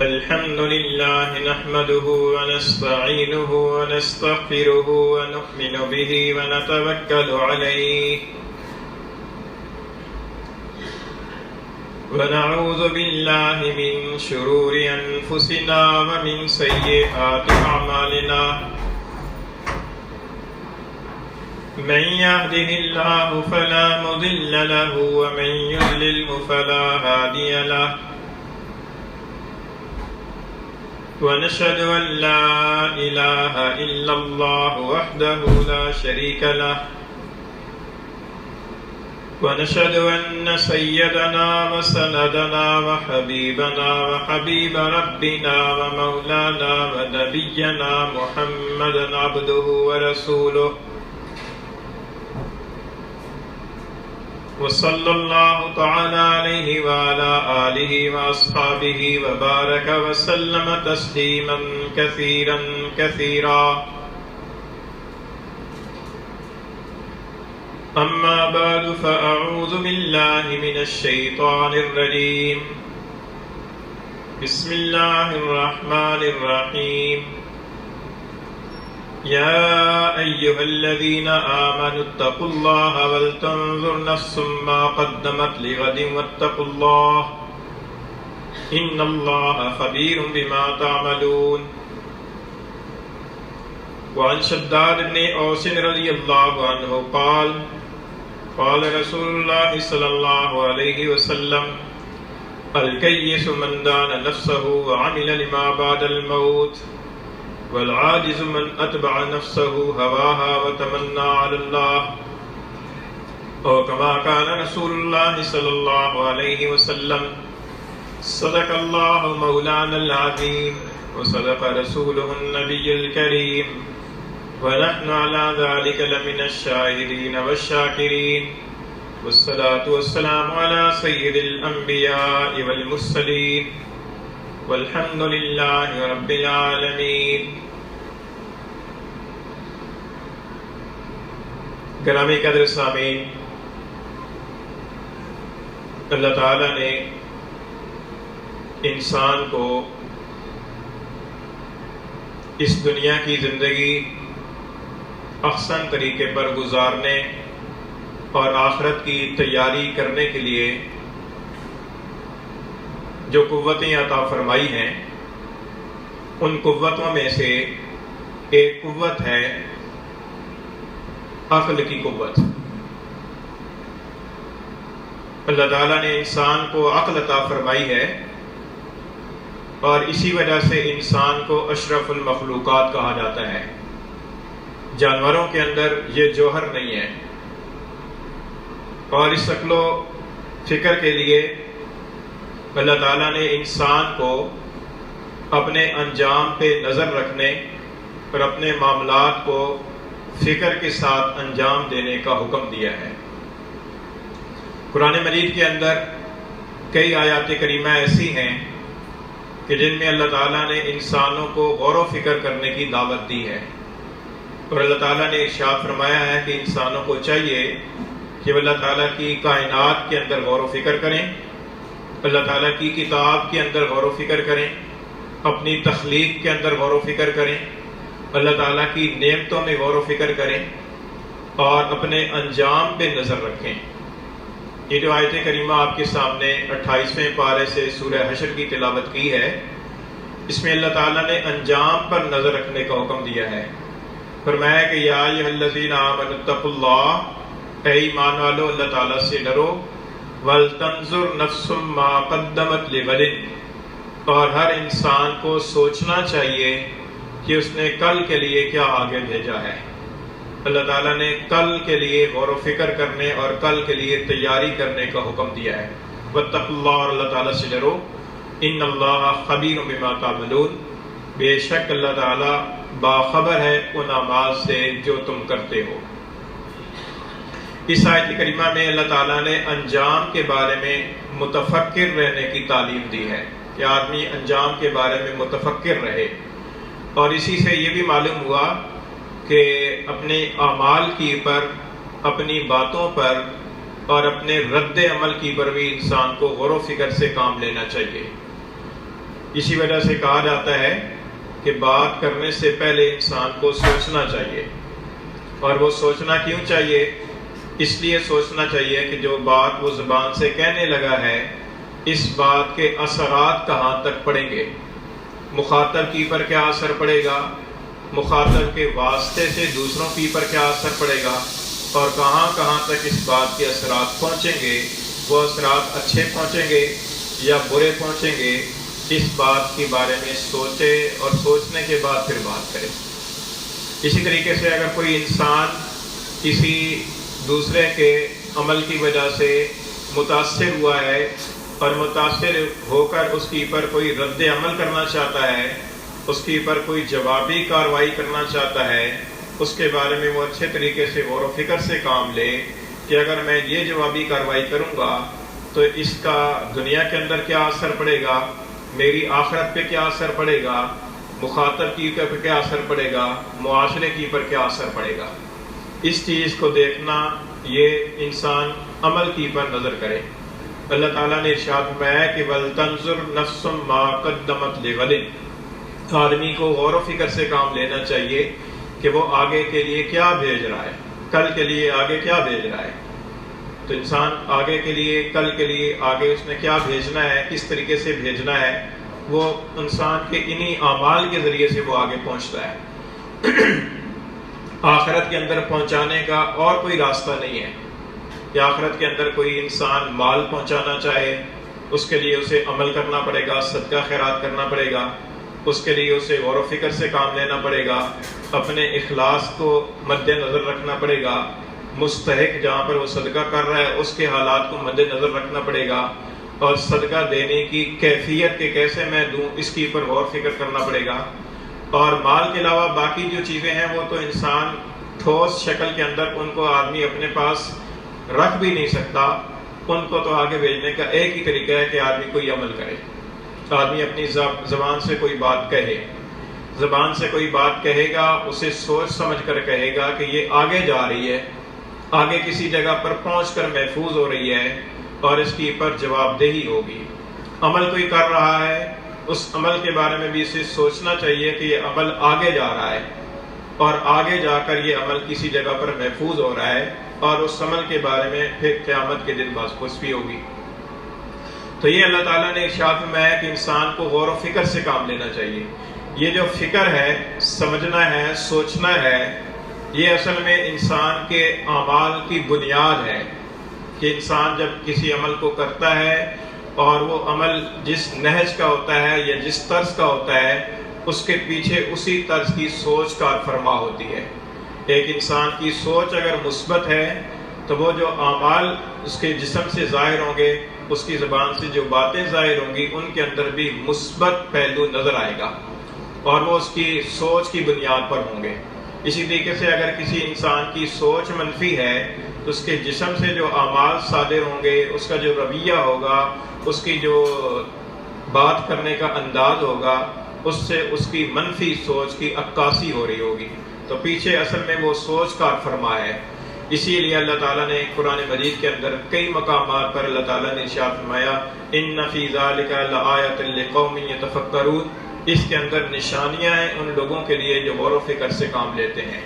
الحمد لله نحمده ونستعينه ونستغفره ونؤمن به ونتوكل عليه ونعوذ بالله من شرور أنفسنا ومن سيئات أعمالنا من يهده الله فلا مضل له ومن يضلل فلا هادي له ونشهد أن لا إله إلا الله وحده لا شريك له ونشهد أن سيدنا وسندنا وحبيبنا وحبيب ربنا ومولانا ونبينا محمدا عبده ورسوله وصلى الله تعالى عليه وعلى آله وأصحابه وبارك وسلم تسليما كثيرا كثيرا أما بعد فأعوذ بالله من الشيطان الرجيم بسم الله الرحمن الرحيم يا أيها الذين آمنوا اتقوا الله ولتنظر نفس ما قدمت لغد واتقوا الله إن الله خبير بما تعملون وعن شداد بن أوس رضي الله عنه قال قال رسول الله صلى الله عليه وسلم الكيس من دان نفسه وعمل لما بعد الموت والعاجز من أتبع نفسه هواها وتمنى على الله أو كما كان رسول الله صلى الله عليه وسلم صدق الله مولانا العظيم وصدق رسوله النبي الكريم ونحن على ذلك لمن الشاهدين والشاكرين والصلاة والسلام على سيد الأنبياء والمرسلين والحمد لله رب العالمین۔ گرامی قدر سامعین، اللہ تعالیٰ نے انسان کو اس دنیا کی زندگی احسن طریقے پر گزارنے اور آخرت کی تیاری کرنے کے لیے جو قوتیں عطا فرمائی ہیں، ان قوتوں میں سے ایک قوت ہے عقل کی قوت۔ اللہ تعالیٰ نے انسان کو عقل عطا فرمائی ہے اور اسی وجہ سے انسان کو اشرف المخلوقات کہا جاتا ہے۔ جانوروں کے اندر یہ جوہر نہیں ہے، اور اس عقل و فکر کے لیے اللہ تعالیٰ نے انسان کو اپنے انجام پہ نظر رکھنے اور اپنے معاملات کو فکر کے ساتھ انجام دینے کا حکم دیا ہے۔ قرآن مجید کے اندر کئی آیات کریمہ ایسی ہیں کہ جن میں اللہ تعالیٰ نے انسانوں کو غور و فکر کرنے کی دعوت دی ہے، اور اللہ تعالیٰ نے ارشاد فرمایا ہے کہ انسانوں کو چاہیے کہ وہ اللہ تعالیٰ کی کائنات کے اندر غور و فکر کریں، اللہ تعالیٰ کی کتاب کے اندر غور و فکر کریں، اپنی تخلیق کے اندر غور و فکر کریں، اللہ تعالیٰ کی نعمتوں میں غور و فکر کریں اور اپنے انجام پہ نظر رکھیں۔ یہ جو آیت کریمہ آپ کے سامنے 28ویں پارے سے سورہ حشر کی تلاوت کی ہے، اس میں اللہ تعالیٰ نے انجام پر نظر رکھنے کا حکم دیا ہے۔ فرمایا کہ یا ایھا الذین آمنوا اتقوا اللہ، اے ایمان والو اللہ تعالیٰ سے ڈرو، وَلْتَنْظُرْ نَفْسٌ مَّا قَدَّمَتْ لِغَدٍ، اور ہر انسان کو سوچنا چاہیے کہ اس نے کل کے لیے کیا آگے بھیجا ہے۔ اللہ تعالیٰ نے کل کے لیے غور و فکر کرنے اور کل کے لیے تیاری کرنے کا حکم دیا ہے۔ وَاتَّقُوا اللَّهَ، اور اللہ تعالیٰ سے ڈرو، إِنَّ اللَّهَ خَبِيرٌ بِمَا تَعْمَلُونَ، بے شک اللہ تعالیٰ باخبر ہے ان اعمال سے جو تم کرتے ہو۔ اس آیت کریمہ میں اللہ تعالیٰ نے انجام کے بارے میں متفکر رہنے کی تعلیم دی ہے کہ آدمی انجام کے بارے میں متفکر رہے، اور اسی سے یہ بھی معلوم ہوا کہ اپنے اعمال کی پر، اپنی باتوں پر اور اپنے رد عمل کی پر بھی انسان کو غور و فکر سے کام لینا چاہیے۔ اسی وجہ سے کہا جاتا ہے کہ بات کرنے سے پہلے انسان کو سوچنا چاہیے. اور وہ سوچنا کیوں چاہیے؟ اس لیے سوچنا چاہیے کہ جو بات وہ زبان سے کہنے لگا ہے اس بات کے اثرات کہاں تک پڑیں گے، مخاطب کی پر کیا اثر پڑے گا، مخاطب کے واسطے سے دوسروں کی پر کیا اثر پڑے گا، اور کہاں کہاں تک اس بات کے اثرات پہنچیں گے. وہ اثرات اچھے پہنچیں گے یا برے پہنچیں گے، اس بات کے بارے میں سوچے اور سوچنے کے بعد پھر بات کرے. اسی طریقے سے اگر کوئی انسان کسی دوسرے کے عمل کی وجہ سے متاثر ہوا ہے اور متاثر ہو کر اس کی پر کوئی رد عمل کرنا چاہتا ہے، اس کی پر کوئی جوابی کارروائی کرنا چاہتا ہے، اس کے بارے میں وہ اچھے طریقے سے غور و فکر سے کام لے کہ اگر میں یہ جوابی کارروائی کروں گا تو اس کا دنیا کے اندر کیا اثر پڑے گا، میری آخرت پہ کیا اثر پڑے گا، مخاطب کی پر کیا اثر پڑے گا، معاشرے کی پر کیا اثر پڑے گا. اس چیز کو دیکھنا، یہ انسان عمل کی پر نظر کرے. اللہ تعالیٰ نے ارشاد فرمایا کہ وَلْتَنْظُرْ نَفْسٌ مَا قَدَّمَتْ لِغَدٍ. آدمی کو غور و فکر سے کام لینا چاہیے کہ وہ آگے کے لیے کیا بھیج رہا ہے، کل کے لیے آگے کیا بھیج رہا ہے. تو انسان آگے کے لیے، کل کے لیے آگے اس نے کیا بھیجنا ہے، کس طریقے سے بھیجنا ہے، وہ انسان کے انہی اعمال کے ذریعے سے وہ آگے پہنچتا ہے. آخرت کے اندر پہنچانے کا اور کوئی راستہ نہیں ہے کہ آخرت کے اندر کوئی انسان مال پہنچانا چاہے، اس کے لیے اسے عمل کرنا پڑے گا، صدقہ خیرات کرنا پڑے گا، اس کے لیے اسے غور و فکر سے کام لینا پڑے گا، اپنے اخلاص کو مد نظر رکھنا پڑے گا، مستحق جہاں پر وہ صدقہ کر رہا ہے اس کے حالات کو مد نظر رکھنا پڑے گا، اور صدقہ دینے کی کیفیت کے کیسے میں دوں اس کی پر غور فکر کرنا پڑے گا. اور مال کے علاوہ باقی جو چیزیں ہیں وہ تو انسان ٹھوس شکل کے اندر ان کو آدمی اپنے پاس رکھ بھی نہیں سکتا. ان کو تو آگے بھیجنے کا ایک ہی طریقہ ہے کہ آدمی کوئی عمل کرے. آدمی اپنی زبان سے کوئی بات کہے، زبان سے کوئی بات کہے گا، اسے سوچ سمجھ کر کہے گا کہ یہ آگے جا رہی ہے، آگے کسی جگہ پر پہنچ کر محفوظ ہو رہی ہے اور اس کی پر جواب دہی ہوگی. عمل کوئی کر رہا ہے، اس عمل کے بارے میں بھی اسے سوچنا چاہیے کہ یہ عمل آگے جا رہا ہے اور آگے جا کر یہ عمل کسی جگہ پر محفوظ ہو رہا ہے، اور اس عمل کے بارے میں پھر قیامت کے دن باز پرسی ہوگی. تو یہ اللہ تعالیٰ نے ارشاد فرمایا کہ انسان کو غور و فکر سے کام لینا چاہیے. یہ جو فکر ہے، سمجھنا ہے، سوچنا ہے، یہ اصل میں انسان کے اعمال کی بنیاد ہے کہ انسان جب کسی عمل کو کرتا ہے اور وہ عمل جس نہج کا ہوتا ہے یا جس طرز کا ہوتا ہے اس کے پیچھے اسی طرز کی سوچ کار فرما ہوتی ہے. ایک انسان کی سوچ اگر مثبت ہے تو وہ جو اعمال اس کے جسم سے ظاہر ہوں گے، اس کی زبان سے جو باتیں ظاہر ہوں گی، ان کے اندر بھی مثبت پہلو نظر آئے گا اور وہ اس کی سوچ کی بنیاد پر ہوں گے. اسی طریقے سے اگر کسی انسان کی سوچ منفی ہے تو اس کے جسم سے جو اعمال صادر ہوں گے، اس کا جو رویہ ہوگا، اس کی جو بات کرنے کا انداز ہوگا، اس سے اس کی منفی سوچ کی عکاسی ہو رہی ہوگی. تو پیچھے اصل میں وہ سوچ کا فرما ہے. اسی لیے اللہ تعالیٰ نے قرآن مجید کے اندر کئی مقامات پر اللہ تعالیٰ نے ارشاد فرمایا ان فی ذلک لآیۃ لقوم یتفکرون. اس کے اندر نشانیاں ہیں ان لوگوں کے لیے جو غور و فکر سے کام لیتے ہیں.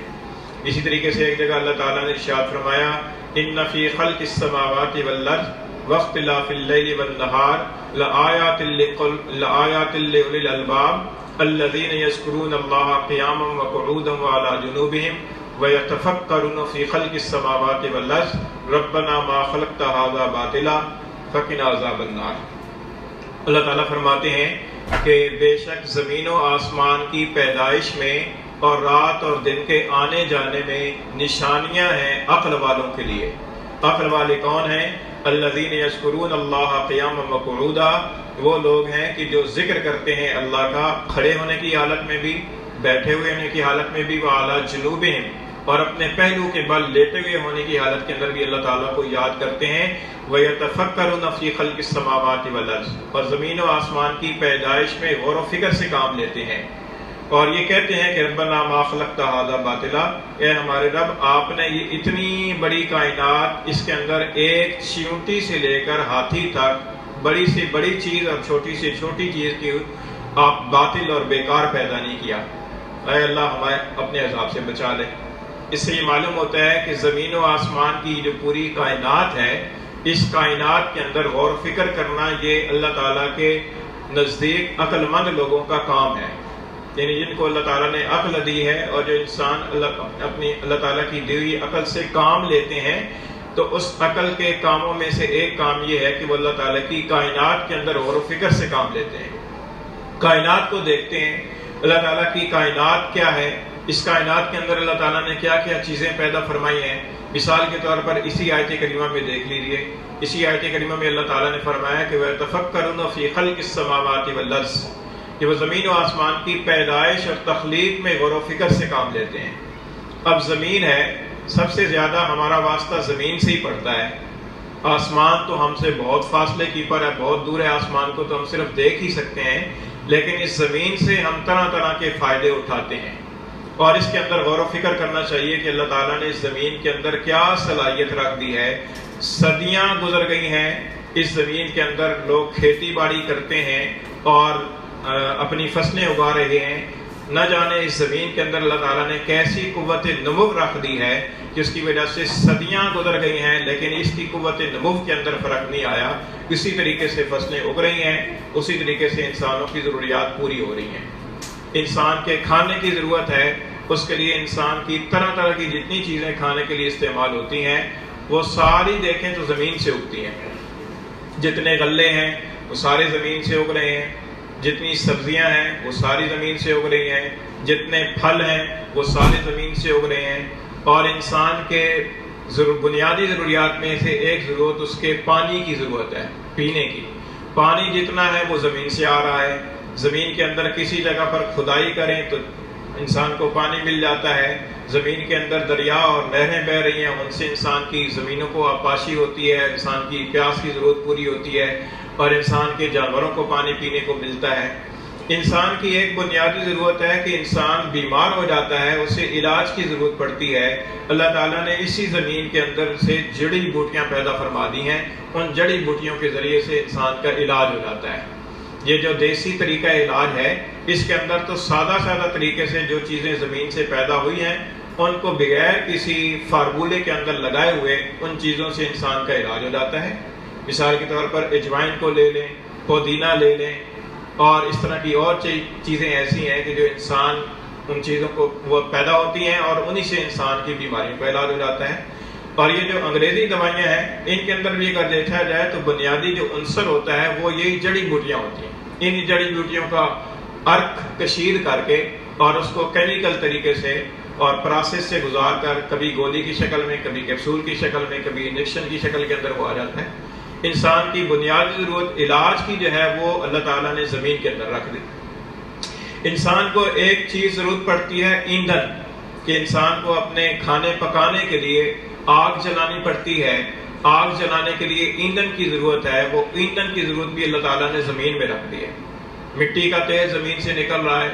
اسی طریقے سے ایک جگہ اللہ تعالیٰ نے ارشاد فرمایا ان فی خلق السماوات والارض واختلاف اللیل والنہار لآیات لأولی الالباب الذین یذکرون اللہ قیاما وقعودا وعلی جنوبہم وَيَتَفَكَّرُونَ فِي خَلْقِ السَّمَاوَاتِ وَالْأَرْضِ رَبَّنَا مَا خَلَقْتَ هَذَا بَاطِلًا فَقِنَا عَذَابَ النَّارِ. اللہ تعالیٰ فرماتے ہیں کہ بے شک زمین و آسمان کی پیدائش میں اور رات اور دن کے آنے جانے میں نشانیاں ہیں عقل والوں کے لیے. عقل والے کون ہیں؟ الذین یذکرون اللہ قیاما وقعودا. وہ لوگ ہیں کہ جو ذکر کرتے ہیں اللہ کا کھڑے ہونے کی حالت میں بھی، بیٹھے ہوئے ہونے کی حالت میں بھی، وعلی جنوبہم، اور اپنے پہلو کے بل لیٹے ہوئے ہونے کی حالت کے اندر بھی اللہ تعالیٰ کو یاد کرتے ہیں. وَيَتَفَكَّرُونَ فِي خَلْقِ السَّمَاوَاتِ وَالْأَرْضِ، اور زمین و آسمان کی پیدائش میں غور و فکر سے کام لیتے ہیں اور یہ کہتے ہیں کہ ربنا ما خلقت هذا باطلا، اے ہمارے رب آپ نے یہ اتنی بڑی کائنات، اس کے اندر ایک چیونٹی سے لے کر ہاتھی تک، بڑی سے بڑی چیز اور چھوٹی سے چھوٹی چیز کی آپ باطل اور بیکار پیدا نہیں کیا، اے اللہ ہمیں اپنے عذاب سے بچا لے۔ اس سے یہ معلوم ہوتا ہے کہ زمین و آسمان کی جو پوری کائنات ہے، اس کائنات کے اندر غور و فکر کرنا یہ اللہ تعالیٰ کے نزدیک عقل مند لوگوں کا کام ہے، یعنی جن کو اللہ تعالیٰ نے عقل دی ہے، اور جو انسان اللہ تعالیٰ کی دی ہوئی عقل سے کام لیتے ہیں، تو اس عقل کے کاموں میں سے ایک کام یہ ہے کہ وہ اللہ تعالیٰ کی کائنات کے اندر غور و فکر سے کام لیتے ہیں، کائنات کو دیکھتے ہیں، اللہ تعالیٰ کی کائنات کیا ہے، اس کائنات کے اندر اللہ تعالیٰ نے کیا کیا چیزیں پیدا فرمائی ہیں۔ مثال کے طور پر اسی آیت کریمہ میں دیکھ لیجیے، اسی آیت کریمہ میں اللہ تعالیٰ نے فرمایا کہ وَيَتَفَكَّرُونَ فِي خَلْقِ السَّمَاوَاتِ وَالْأَرْضِ، کہ وہ زمین و آسمان کی پیدائش اور تخلیق میں غور و فکر سے کام لیتے ہیں۔ اب زمین ہے، سب سے زیادہ ہمارا واسطہ زمین سے ہی پڑتا ہے، آسمان تو ہم سے بہت فاصلے کی پر ہے، بہت دور ہے، آسمان کو تو ہم صرف دیکھ ہی سکتے ہیں، لیکن اس زمین سے ہم طرح طرح کے فائدے اٹھاتے ہیں، اور اس کے اندر غور و فکر کرنا چاہیے کہ اللہ تعالیٰ نے اس زمین کے اندر کیا صلاحیت رکھ دی ہے۔ صدیاں گزر گئی ہیں، اس زمین کے اندر لوگ کھیتی باڑی کرتے ہیں اور اپنی فصلیں اگا رہے ہیں، نہ جانے اس زمین کے اندر اللہ تعالیٰ نے کیسی قوت نمو رکھ دی ہے کہ اس کی وجہ سے صدیاں گزر گئی ہیں، لیکن اس کی قوت نمو کے اندر فرق نہیں آیا، اسی طریقے سے فصلیں اگ رہی ہیں، اسی طریقے سے انسانوں کی ضروریات پوری ہو رہی ہیں۔ انسان کے کھانے کی ضرورت ہے، اس کے لیے انسان کی طرح طرح کی جتنی چیزیں کھانے کے لیے استعمال ہوتی ہیں وہ ساری دیکھیں تو زمین سے اگتی ہیں۔ جتنے غلے ہیں وہ سارے زمین سے اگ رہے ہیں، جتنی سبزیاں ہیں وہ ساری زمین سے اگ رہی ہیں، جتنے پھل ہیں وہ سارے زمین سے اگ رہے ہیں، اور انسان کے بنیادی ضروریات میں سے ایک ضرورت اس کے پانی کی ضرورت ہے، پینے کی۔ پانی جتنا ہے وہ زمین سے آ رہا ہے، زمین کے اندر کسی جگہ پر کھدائی کریں تو انسان کو پانی مل جاتا ہے، زمین کے اندر دریا اور نہریں بہہ رہی ہیں، ان سے انسان کی زمینوں کو آبپاشی ہوتی ہے، انسان کی پیاس کی ضرورت پوری ہوتی ہے، اور انسان کے جانوروں کو پانی پینے کو ملتا ہے۔ انسان کی ایک بنیادی ضرورت ہے کہ انسان بیمار ہو جاتا ہے، اسے علاج کی ضرورت پڑتی ہے، اللہ تعالیٰ نے اسی زمین کے اندر سے جڑی بوٹیاں پیدا فرما دی ہیں، ان جڑی بوٹیوں کے ذریعے سے انسان کا علاج ہو جاتا ہے۔ یہ جو دیسی طریقہ علاج ہے، اس کے اندر تو سادہ طریقے سے جو چیزیں زمین سے پیدا ہوئی ہیں ان کو بغیر کسی فارمولے کے اندر لگائے ہوئے ان چیزوں سے انسان کا علاج ہو جاتا ہے۔ مثال کے طور پر اجوائن کو لے لیں، پودینہ لے لیں، اور اس طرح کی اور چیزیں ایسی ہیں کہ جو انسان ان چیزوں کو وہ پیدا ہوتی ہیں اور انہی سے انسان کی بیماریوں کا علاج ہو جاتا ہے۔ اور یہ جو انگریزی دوائیاں ہیں، ان کے اندر بھی اگر دیکھا جائے تو بنیادی جو عنصر ہوتا ہے وہ یہی جڑی بوٹیاں ہوتی ہیں۔ ان جڑی بوٹیوں کا عرق کشید کر کے اور اس کو کیمیکل طریقے سے اور پروسیس سے گزار کر کبھی گولی کی شکل میں، کبھی کیپسول کی شکل میں، کبھی انجیکشن کی شکل کے اندر وہ آ جاتا ہے۔ انسان کی بنیادی ضرورت علاج کی جو ہے وہ اللہ تعالیٰ نے زمین کے اندر رکھ دی۔ انسان کو ایک چیز ضرورت پڑتی ہے ایندھن، کہ انسان کو اپنے کھانے پکانے کے لیے آگ جلانی پڑتی ہے، آگ جلانے کے لیے ایندھن کی ضرورت ہے، وہ ایندھن کی ضرورت بھی اللہ تعالیٰ نے زمین میں رکھ دی ہے۔ مٹی کا تیل زمین سے نکل رہا ہے،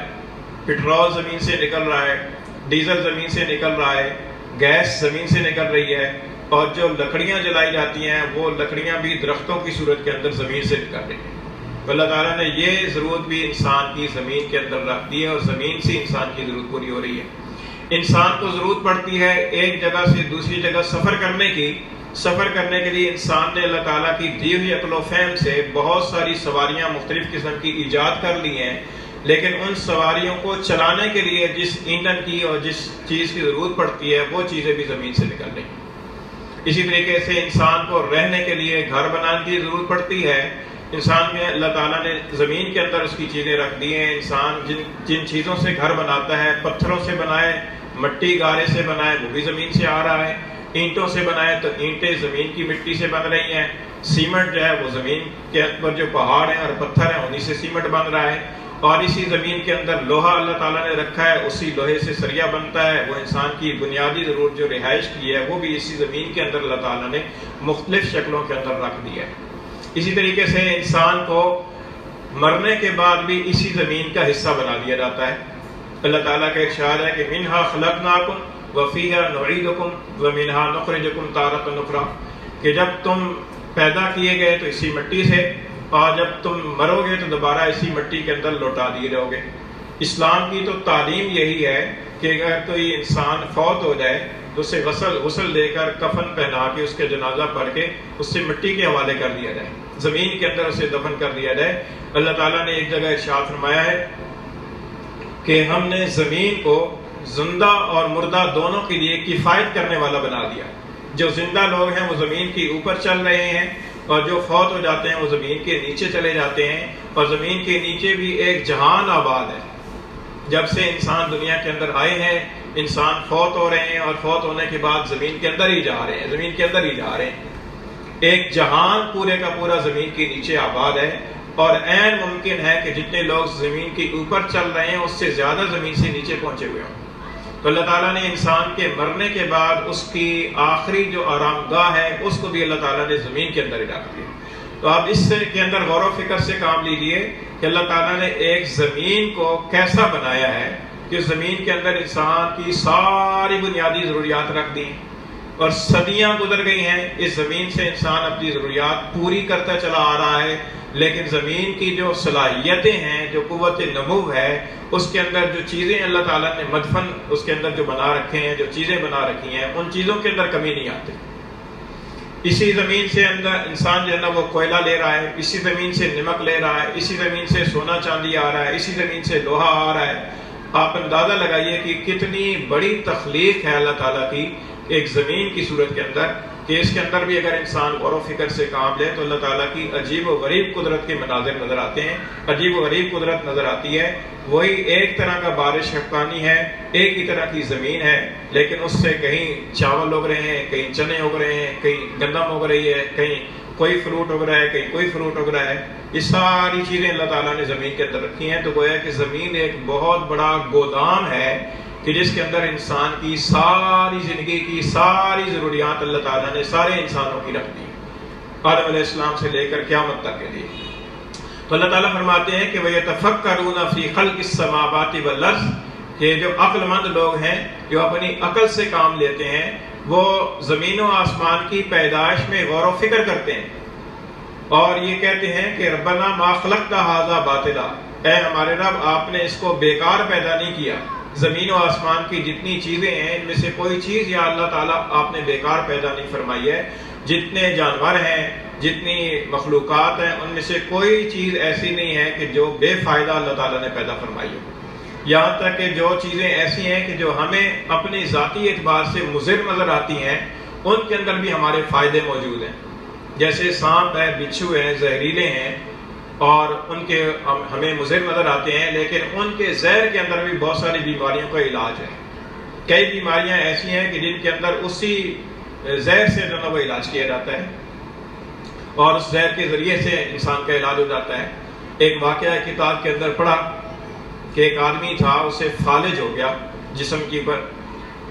پٹرول زمین سے نکل رہا ہے، ڈیزل زمین سے نکل رہا ہے، گیس زمین سے نکل رہی ہے، اور جو لکڑیاں جلائی جاتی ہیں وہ لکڑیاں بھی درختوں کی صورت کے اندر زمین سے نکل رہی ہیں۔ تو اللہ تعالیٰ نے یہ ضرورت بھی انسان کی زمین کے اندر رکھ دی ہے، اور زمین سے انسان کی ضرورت پوری ہو رہی ہے۔ انسان کو ضرورت پڑتی ہے ایک جگہ سے دوسری جگہ سفر کرنے کی۔ سفر کرنے کے لیے انسان نے اللہ تعالیٰ کی دی ہوئی عقل و فہم سے بہت ساری سواریاں مختلف قسم کی ایجاد کر لی ہیں، لیکن ان سواریوں کو چلانے کے لیے جس ایندھن کی اور جس چیز کی ضرورت پڑتی ہے وہ چیزیں بھی زمین سے نکل رہی ہیں۔ اسی طریقے سے انسان کو رہنے کے لیے گھر بنانے کی ضرورت پڑتی ہے۔ انسان میں اللہ تعالیٰ نے زمین کے اندر اس کی چیزیں رکھ دی ہیں۔ انسان جن چیزوں سے گھر بناتا ہے، پتھروں سے بنائے، مٹی گارے سے بنائے، وہ بھی زمین سے آ رہا ہے۔ اینٹوں سے بنائے تو اینٹیں زمین کی مٹی سے بن رہی ہیں۔ سیمنٹ جو ہے وہ زمین کے اوپر جو پہاڑ ہیں اور پتھر ہیں انہی سے سیمنٹ بن رہا ہے، اور اسی زمین کے اندر لوہا اللہ تعالیٰ نے رکھا ہے، اسی لوہے سے سریا بنتا ہے۔ وہ انسان کی بنیادی ضرورت جو رہائش کی ہے وہ بھی اسی زمین کے اندر اللہ تعالیٰ نے مختلف شکلوں کے اندر رکھ دی ہے۔ اسی طریقے سے انسان کو مرنے کے بعد بھی اسی زمین کا حصہ بنا دیا جاتا ہے۔ اللہ تعالیٰ کا ارشاد ہے کہ منہا خلقناکم وفیہا نعیدکم ومنہا نخرجکم تارۃ اخری، کہ جب تم پیدا کیے گئے تو اسی مٹی سے، اور جب تم مرو گے تو دوبارہ اسی مٹی کے اندر لوٹا دیے جاؤ گے۔ اسلام کی تو تعلیم یہی ہے کہ اگر کوئی انسان فوت ہو جائے تو اسے غسل دے کر کفن پہنا کے اس کے جنازہ پڑھ کے اس سے مٹی کے حوالے کر دیا جائے، زمین کے اندر اسے دفن کر دیا جائے۔ اللہ تعالیٰ نے ایک جگہ ارشاد فرمایا ہے کہ ہم نے زمین کو زندہ اور مردہ دونوں کے لیے کفایت کرنے والا بنا دیا۔ جو زندہ لوگ ہیں وہ زمین کے اوپر چل رہے ہیں، اور جو فوت ہو جاتے ہیں وہ زمین کے نیچے چلے جاتے ہیں، اور زمین کے نیچے بھی ایک جہان آباد ہے۔ جب سے انسان دنیا کے اندر آئے ہیں، انسان فوت ہو رہے ہیں، اور فوت ہونے کے بعد زمین کے اندر ہی جا رہے ہیں، زمین کے اندر ہی جا رہے ہیں۔ ایک جہان پورے کا پورا زمین کے نیچے آباد ہے، اور عین ممکن ہے کہ جتنے لوگ زمین کے اوپر چل رہے ہیں اس سے زیادہ زمین سے نیچے پہنچے ہوئے ہوں۔ تو اللہ تعالیٰ نے انسان کے مرنے کے بعد اس کی آخری جو آرام گاہ ہے اس کو بھی اللہ تعالیٰ نے زمین کے اندر ہی رکھ دیا۔ تو آپ اس سے کے اندر غور و فکر سے کام لیجئے کہ اللہ تعالیٰ نے ایک زمین کو کیسا بنایا ہے کہ زمین کے اندر انسان کی ساری بنیادی ضروریات رکھ دی، اور صدیاں گزر گئی ہیں، اس زمین سے انسان اپنی ضروریات پوری کرتا چلا آ رہا ہے، لیکن زمین کی جو صلاحیتیں ہیں، جو قوت نمو ہے، اس کے اندر جو چیزیں اللہ تعالیٰ نے مدفن اس کے اندر جو بنا رکھے ہیں، جو چیزیں بنا رکھی ہیں، ان چیزوں کے اندر کمی نہیں آتی۔ اسی زمین سے اندر انسان جو ہے نا وہ کوئلہ لے رہا ہے، اسی زمین سے نمک لے رہا ہے، اسی زمین سے سونا چاندی آ رہا ہے، اسی زمین سے لوہا آ رہا ہے۔ آپ اندازہ لگائیے کہ کتنی بڑی تخلیق ہے اللہ تعالیٰ کی ایک زمین کی صورت کے اندر، کہ اس کے اندر بھی اگر انسان غور و فکر سے کام لے تو اللہ تعالیٰ کی عجیب و غریب قدرت کے مناظر نظر آتے ہیں، عجیب و غریب قدرت نظر آتی ہے۔ وہی ایک طرح کا بارش کا پانی ہے، ایک ہی طرح کی زمین ہے، لیکن اس سے کہیں چاول اگ رہے ہیں، کہیں چنے اگ رہے ہیں، کہیں گندم اگ رہی ہے، کہیں کوئی فروٹ اگ رہا ہے، کہیں کوئی فروٹ اگ رہا ہے۔ یہ ساری چیزیں اللہ تعالیٰ نے زمین کے اندر رکھی ہیں۔ تو گویا کہ زمین ایک بہت بڑا گودام ہے کہ جس کے اندر انسان کی ساری زندگی کی ساری ضروریات اللہ تعالیٰ نے سارے انسانوں کی رکھ دی، آدم علیہ السلام سے لے کر قیامت تک کے لیے۔ تو اللہ تعالیٰ فرماتے ہیں کہ وَيَتَفَكَّرُونَ فِي خَلْقِ السَّمَاوَاتِ وَالْأَرْضِ، کہ جو عقل مند لوگ ہیں، جو اپنی عقل سے کام لیتے ہیں، وہ زمین و آسمان کی پیدائش میں غور و فکر کرتے ہیں، اور یہ کہتے ہیں کہ ربنا ما خلقت ھذا باطلا، اے ہمارے رب آپ نے اس کو بیکار پیدا نہیں کیا۔ زمین و آسمان کی جتنی چیزیں ہیں ان میں سے کوئی چیز یا اللہ تعالیٰ آپ نے بیکار پیدا نہیں فرمائی ہے۔ جتنے جانور ہیں، جتنی مخلوقات ہیں، ان میں سے کوئی چیز ایسی نہیں ہے کہ جو بے فائدہ اللہ تعالیٰ نے پیدا فرمائی ہو۔ یہاں تک کہ جو چیزیں ایسی ہیں کہ جو ہمیں اپنی ذاتی اعتبار سے مضر نظر آتی ہیں، ان کے اندر بھی ہمارے فائدے موجود ہیں۔ جیسے سانپ ہے، بچھو ہیں، زہریلے ہیں، اور ان کے ہمیں مضر نظر آتے ہیں، لیکن ان کے زہر کے اندر بھی بہت ساری بیماریوں کا علاج ہے۔ کئی بیماریاں ایسی ہیں کہ جن کے اندر اسی زہر سے جو ہے وہ علاج کیا جاتا ہے، اور اس زہر کے ذریعے سے انسان کا علاج ہو جاتا ہے۔ ایک واقعہ کتاب کے اندر پڑھا کہ ایک آدمی تھا، اسے فالج ہو گیا جسم کے اوپر،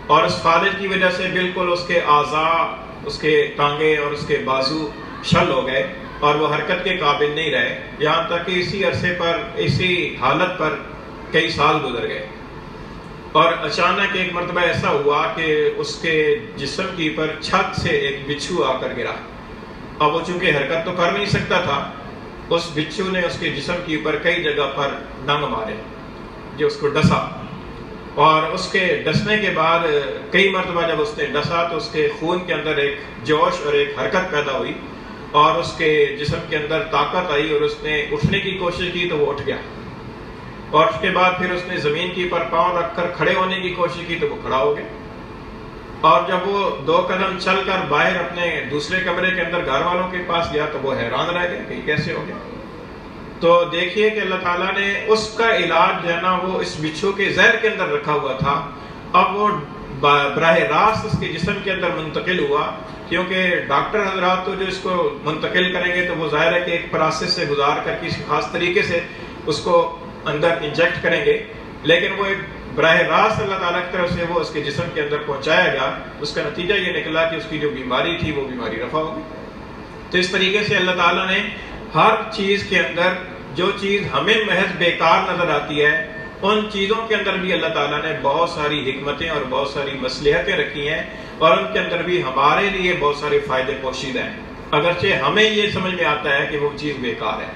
اور اس فالج کی وجہ سے بالکل اس کے اعضاء، اس کے ٹانگیں اور اس کے بازو شل ہو گئے، اور وہ حرکت کے قابل نہیں رہے، یہاں تک کہ اسی عرصے پر، اسی حالت پر کئی سال گزر گئے۔ اور اچانک ایک مرتبہ ایسا ہوا کہ اس کے جسم کے اوپر چھت سے ایک بچھو آ کر گرا۔ اب وہ چونکہ حرکت تو کر نہیں سکتا تھا، اس بچھو نے اس کے جسم کے اوپر کئی جگہ پر ڈنگ مارے، جو اس کو ڈسا، اور اس کے ڈسنے کے بعد کئی مرتبہ جب اس نے ڈسا تو اس کے خون کے اندر ایک جوش اور ایک حرکت پیدا ہوئی، اور اس کے جسم کے اندر طاقت آئی، اور اس نے اٹھنے کی کوشش کی تو وہ اٹھ گیا، اور اس کے بعد پھر اس نے زمین کے اوپر پاؤں رکھ کر کھڑے ہونے کی کوشش کی تو وہ کھڑا ہو گیا، اور جب وہ 2 قدم چل کر باہر اپنے دوسرے کمرے کے اندر گھر والوں کے پاس گیا تو وہ حیران رہ گئے کہ کیسے ہو گیا۔ تو دیکھیے کہ اللہ تعالیٰ نے اس کا علاج جو ہے نا وہ اس بچھو کے زہر کے اندر رکھا ہوا تھا، اب وہ براہ راست اس کے جسم کے اندر منتقل ہوا، کیونکہ ڈاکٹر حضرات تو جو اس کو منتقل کریں گے تو وہ ظاہر ہے کہ ایک پروسیس سے گزار کر کسی خاص طریقے سے اس کو اندر انجیکٹ کریں گے، لیکن وہ ایک براہ راست اللہ تعالیٰ کی طرف سے وہ اس کے جسم کے اندر پہنچایا گیا۔ اس کا نتیجہ یہ نکلا کہ اس کی جو بیماری تھی وہ بیماری رفع ہو گئی۔ تو اس طریقے سے اللہ تعالیٰ نے ہر چیز کے اندر جو چیز ہمیں محض بیکار نظر آتی ہے، ان چیزوں کے اندر بھی اللہ تعالیٰ نے بہت ساری حکمتیں اور بہت ساری مصلحتیں رکھی ہیں، اور ان کے اندر بھی ہمارے لیے بہت سارے فائدے پوشیدہ ہیں۔ اگرچہ ہمیں یہ سمجھ میں آتا ہے کہ وہ چیز بیکار ہے۔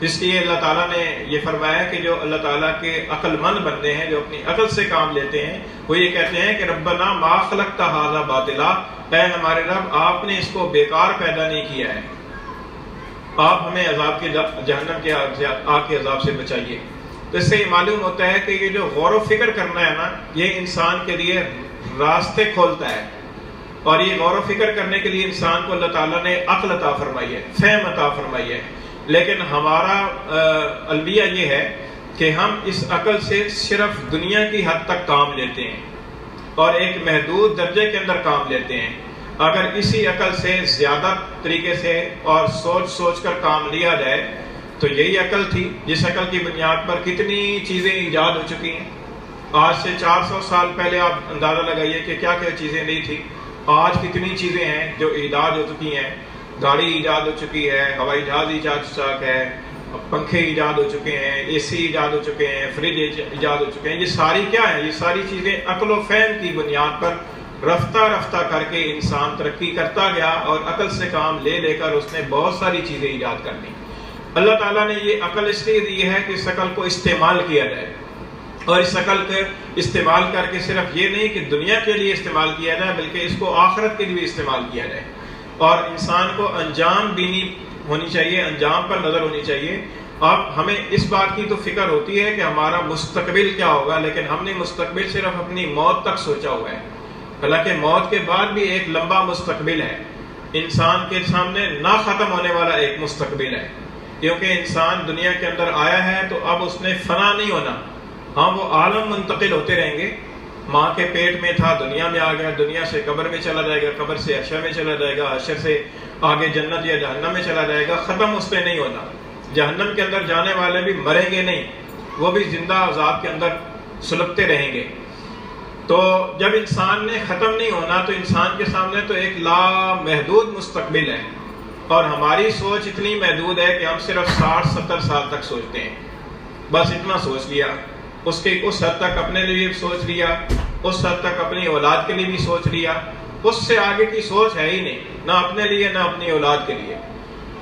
اس لیے اللہ تعالیٰ نے یہ فرمایا کہ جو اللہ تعالیٰ کے عقل مند بندے ہیں، جو اپنی عقل سے کام لیتے ہیں، وہ یہ کہتے ہیں کہ ربنا ما خلقت ھذا باطلا، اے ہمارے رب آپ نے اس کو بیکار پیدا نہیں کیا ہے، آپ ہمیں عذاب کے جہنم کے آگ کے عذاب سے بچائیے۔ تو اس سے یہ معلوم ہوتا ہے کہ یہ جو غور و فکر کرنا ہے نا، یہ انسان کے لیے راستے کھولتا ہے، اور یہ غور و فکر کرنے کے لیے انسان کو اللہ تعالیٰ نے عقل عطا فرمائی ہے، فہم عطا فرمائی ہے۔ لیکن ہمارا المیہ یہ ہے کہ ہم اس عقل سے صرف دنیا کی حد تک کام لیتے ہیں اور ایک محدود درجے کے اندر کام لیتے ہیں۔ اگر اسی عقل سے زیادہ طریقے سے اور سوچ سوچ کر کام لیا جائے تو یہی عقل تھی جس عقل کی بنیاد پر کتنی چیزیں ایجاد ہو چکی ہیں۔ آج سے 400 سال پہلے آپ اندازہ لگائیے کہ کیا کیا چیزیں نہیں تھی، آج کتنی چیزیں ہیں جو ایجاد ہو چکی ہیں۔ گاڑی ایجاد ہو چکی ہے، ہوائی جہاز ایجاد ہو چکا ہے، پنکھے ایجاد ہو چکے ہیں، اے سی ایجاد ہو چکے ہیں، فریج ایجاد ہو چکے ہیں۔ یہ ساری کیا ہیں؟ یہ ساری چیزیں عقل و فہم کی بنیاد پر رفتہ رفتہ کر کے انسان ترقی کرتا گیا، اور عقل سے کام لے لے کر اس نے بہت ساری چیزیں ایجاد کر لی۔ اللہ تعالیٰ نے یہ عقل اس لیے دی ہے کہ اس عقل کو استعمال کیا جائے، اور اس عقل کے استعمال کر کے صرف یہ نہیں کہ دنیا کے لیے استعمال کیا جائے بلکہ اس کو آخرت کے لیے بھی استعمال کیا جائے، اور انسان کو انجام بینی ہونی چاہیے، انجام پر نظر ہونی چاہیے۔ اب ہمیں اس بات کی تو فکر ہوتی ہے کہ ہمارا مستقبل کیا ہوگا، لیکن ہم نے مستقبل صرف اپنی موت تک سوچا ہوا ہے، حالانکہ موت کے بعد بھی ایک لمبا مستقبل ہے، انسان کے سامنے نہ ختم ہونے والا ایک مستقبل ہے، کیونکہ انسان دنیا کے اندر آیا ہے تو اب اس نے فنا نہیں ہونا۔ ہاں، وہ عالم منتقل ہوتے رہیں گے، ماں کے پیٹ میں تھا، دنیا میں آ گیا، دنیا سے قبر میں چلا جائے گا، قبر سے حشر میں چلا جائے گا، حشر سے آگے جنت یا جہنم میں چلا جائے گا، ختم اس پہ نہیں ہونا۔ جہنم کے اندر جانے والے بھی مریں گے نہیں، وہ بھی زندہ عذاب کے اندر سلگتے رہیں گے۔ تو جب انسان نے ختم نہیں ہونا تو انسان کے سامنے تو ایک لامحدود مستقبل ہے، اور ہماری سوچ اتنی محدود ہے کہ ہم صرف 60-70 سال تک سوچتے ہیں، بس اتنا سوچ لیا، اس حد تک اپنے لیے بھی سوچ لیا، اس حد تک اپنی اولاد کے لیے بھی سوچ لیا، اس سے آگے کی سوچ ہے ہی نہیں، نہ اپنے لیے نہ اپنی اولاد کے لیے۔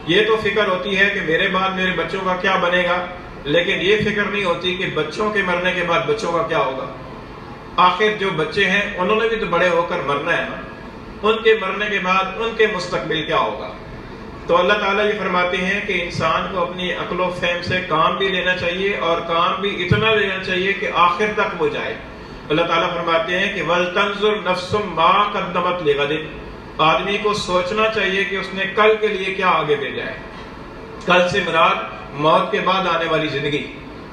یہ تو فکر ہوتی ہے کہ میرے بعد میرے بچوں کا کیا بنے گا، لیکن یہ فکر نہیں ہوتی کہ بچوں کے مرنے کے بعد بچوں کا کیا ہوگا۔ آخر جو بچے ہیں انہوں نے بھی تو بڑے ہو کر مرنا ہے نا، ان کے مرنے کے بعد ان کے مستقبل کیا ہوگا۔ تو اللہ تعالیٰ یہ فرماتے ہیں کہ انسان کو اپنی عقل و فہم سے کام بھی لینا چاہیے، اور کام بھی اتنا لینا چاہیے کہ آخر تک وہ جائے۔ اللہ تعالیٰ فرماتے ہیں کہ وَلْتَنْظُرْ نَفْسٌ مَا قَدَّمَتْ لِغَدٍ، آدمی کو سوچنا چاہیے کہ اس نے کل کے لیے کیا آگے بھیجا ہے۔ کل سے مراد موت کے بعد آنے والی زندگی،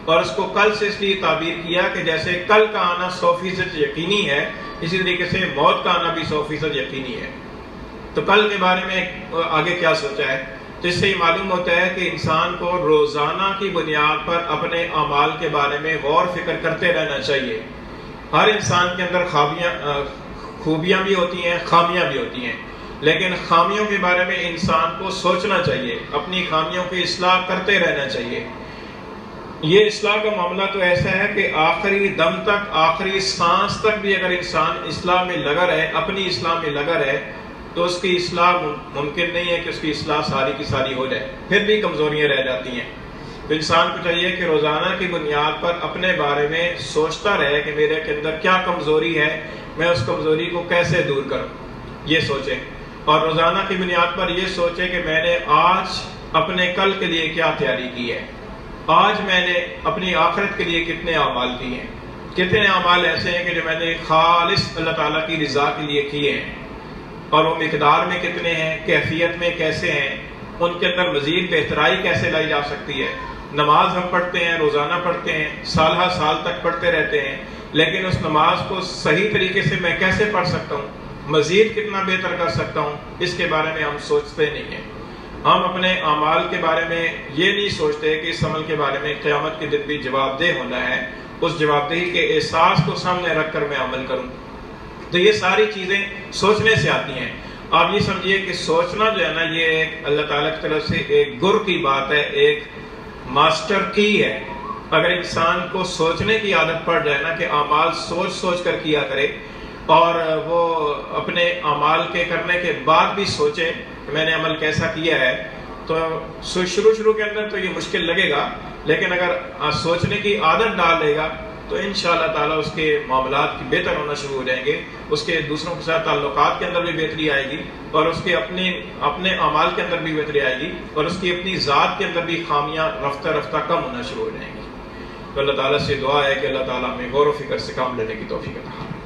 اور اس کو کل سے اس لیے تعبیر کیا کہ جیسے کل کا آنا 100% یقینی ہے، اسی طریقے سے موت کا آنا بھی 100% یقینی ہے۔ تو کل کے بارے میں آگے کیا سوچا ہے؟ تو اس سے یہ معلوم ہوتا ہے کہ انسان کو روزانہ کی بنیاد پر اپنے اعمال کے بارے میں غور فکر کرتے رہنا چاہیے۔ ہر انسان کے اندر خوبیاں بھی ہوتی ہیں، خامیاں بھی ہوتی ہیں، لیکن خامیوں کے بارے میں انسان کو سوچنا چاہیے، اپنی خامیوں کی اصلاح کرتے رہنا چاہیے۔ یہ اصلاح کا معاملہ تو ایسا ہے کہ آخری دم تک، آخری سانس تک بھی اگر انسان اصلاح میں لگا رہے، اپنی اصلاح میں لگا رہے، تو اس کی اصلاح ممکن نہیں ہے کہ اس کی اصلاح ساری کی ساری ہو جائے، پھر بھی کمزوریاں رہ جاتی ہیں۔ تو انسان کو چاہیے کہ روزانہ کی بنیاد پر اپنے بارے میں سوچتا رہے کہ میرے کے اندر کیا کمزوری ہے، میں اس کمزوری کو کیسے دور کروں، یہ سوچے، اور روزانہ کی بنیاد پر یہ سوچے کہ میں نے آج اپنے کل کے لیے کیا تیاری کی ہے، آج میں نے اپنی آخرت کے لیے کتنے اعمال کیے ہیں، کتنے اعمال ایسے ہیں کہ جو میں نے خالص اللہ تعالیٰ کی رضا کے لیے کیے ہیں، اور وہ مقدار میں کتنے ہیں، کیفیت میں کیسے ہیں، ان کے اندر مزید بہترائی کیسے لائی جا سکتی ہے۔ نماز ہم پڑھتے ہیں، روزانہ پڑھتے ہیں، سالہ سال تک پڑھتے رہتے ہیں، لیکن اس نماز کو صحیح طریقے سے میں کیسے پڑھ سکتا ہوں، مزید کتنا بہتر کر سکتا ہوں، اس کے بارے میں ہم سوچتے نہیں ہیں۔ ہم اپنے اعمال کے بارے میں یہ نہیں سوچتے کہ اس عمل کے بارے میں قیامت کے دن بھی جواب دہ ہونا ہے، اس جواب دہی کے احساس کو سامنے رکھ کر میں عمل کروں۔ تو یہ ساری چیزیں سوچنے سے آتی ہیں۔ آپ یہ سمجھیے کہ سوچنا جو ہے نا، یہ ایک اللہ تعالیٰ کی طرف سے ایک گر کی بات ہے، ایک ماسٹر کی ہے۔ اگر انسان کو سوچنے کی عادت پڑ جائے نا، کہ اعمال سوچ سوچ کر کیا کرے، اور وہ اپنے اعمال کے کرنے کے بعد بھی سوچے کہ میں نے عمل کیسا کیا ہے، تو شروع کے اندر تو یہ مشکل لگے گا، لیکن اگر سوچنے کی عادت ڈال لے گا تو انشاءاللہ تعالیٰ اس کے معاملات کی بہتر ہونا شروع ہو جائیں گے، اس کے دوسروں کے ساتھ تعلقات کے اندر بھی بہتری آئے گی، اور اس کے اپنے اعمال کے اندر بھی بہتری آئے گی، اور اس کی اپنی ذات کے اندر بھی خامیاں رفتہ رفتہ کم ہونا شروع ہو جائیں گی۔ تو اللہ تعالیٰ سے دعا ہے کہ اللہ تعالیٰ ہمیں غور و فکر سے کام لینے کی توفیق عطا فرمائے۔